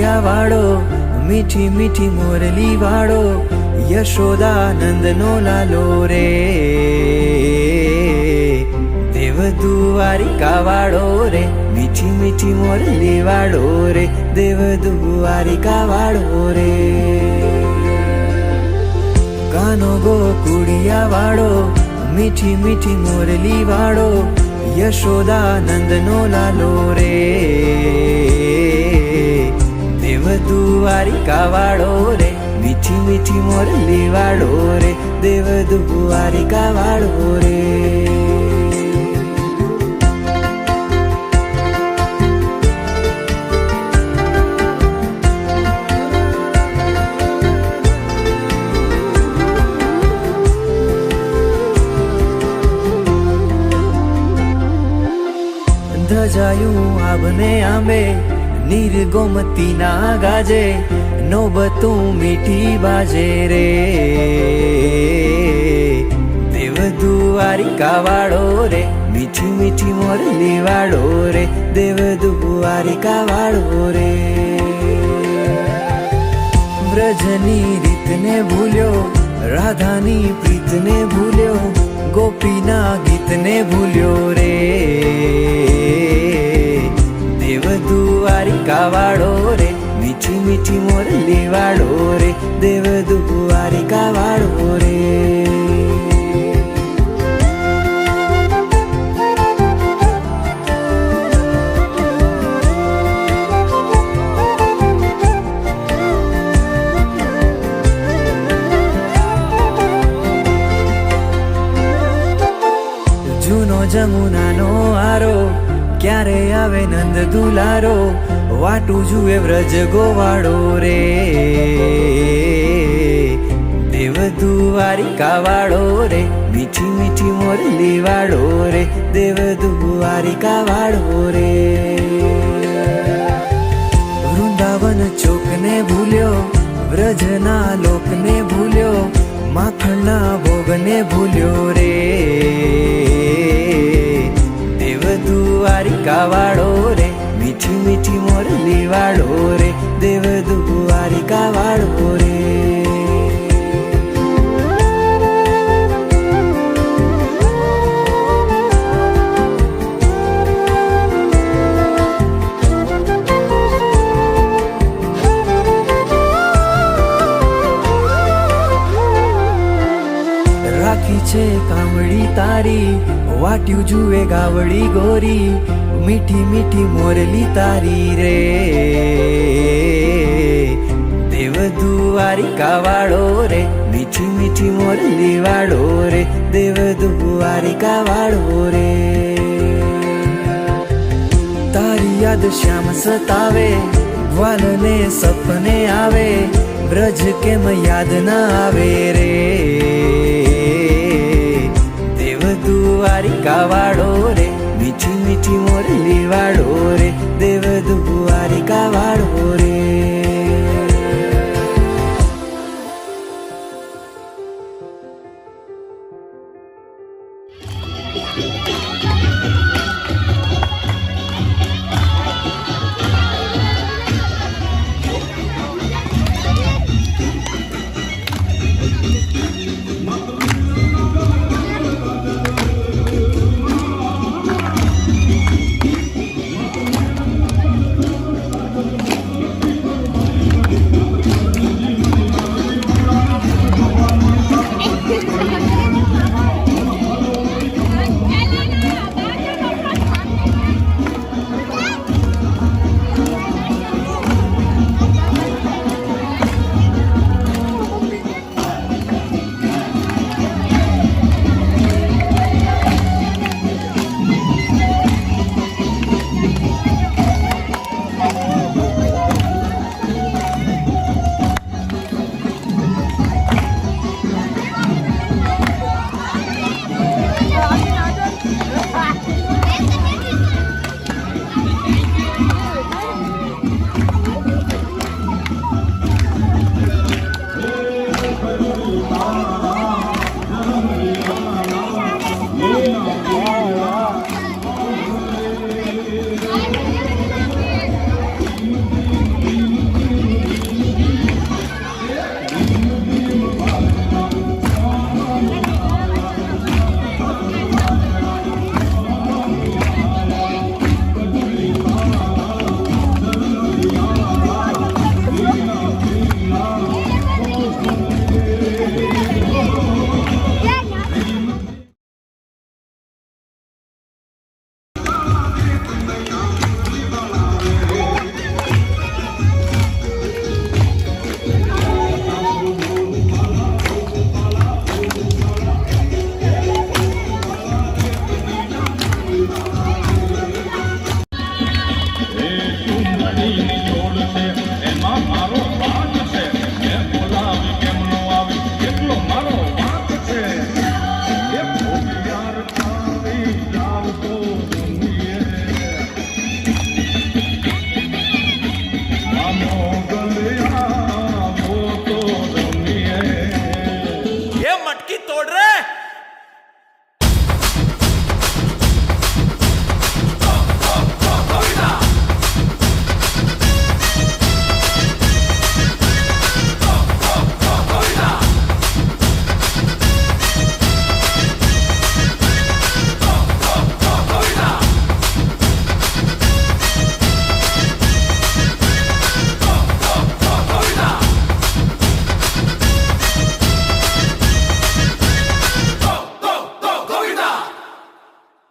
કુડિયા વાળો, મીઠી મીઠી મોરલી વાળો, યશોદાનંદનો લાલો રે. દેવ દ્વારિકા વાળો રે, મીઠી મીઠી મોરલી વાળો રે, દેવ દ્વારિકા વાળો રે. કાનો ગોકુડિયા વાળો, મીઠી મીઠી મોરલી વાળો, યશોદાનંદનો લાલો રે. દેવ દ્વારિકા વાળો રે, મીઠી મીઠી મોરલી વાળો રે, દેવ દ્વારિકા વાળો રે. ધજાયું આબને આંબે, નીર ગોમતી ના ગાજે, નોબતું મીઠી બાજે રે. દેવ દ્વારિકા વાળો રે, મીઠી મીઠી મોરલી વાળો રે, દેવ દ્વારિકા વાળો રે. વ્રજની રીતને ભૂલ્યો, રાધાની પ્રીતને ભૂલ્યો, ગોપીના ગીતને ભૂલ્યો રે. દેવ દ્વારિકા વાળો રે, મીઠી મીઠી મોરલી વાળો રે, દેવ દ્વારિકા વાળો રે. જૂનો જમુનાનો આરો, ક્યારે આવે નંદ દુલારો, વાટું જુએ વ્રજ ગોવાળો રે. દેવ દ્વારિકા વાળો રે, મીઠી મીઠી મોરલી વાળો રે, દેવ દ્વારિકા વાળો રે. વૃંદાવન ચોકને ભૂલ્યો, વ્રજના લોકને ભૂલ્યો, માખણના ભોગને ભૂલ્યો રે. દેવ દ્વારિકા વાળો રે, મીઠી મીઠી મોરલી વાળો રે, દેવ દ્વારિકા વાળો રે. રાખી છે કામળી તારી, વાટ્યું જુએ ગાવડી ગોરી, મીઠી મીઠી મોરલી તારી રે. દેવ દ્વારિકા વાળો રે, મીઠી મીઠી મોરલી વાળો રે, દેવ દ્વારિકા વાળો રે. તારી યાદ શ્યામ સતાવે, ગ્વાલને સપને આવે, વ્રજ કેમ યાદ ના આવે રે. દ્વારિકા વાળો રે, મીઠી મીઠી મોરલી વાળો રે, દેવ દ્વારિકા વાળો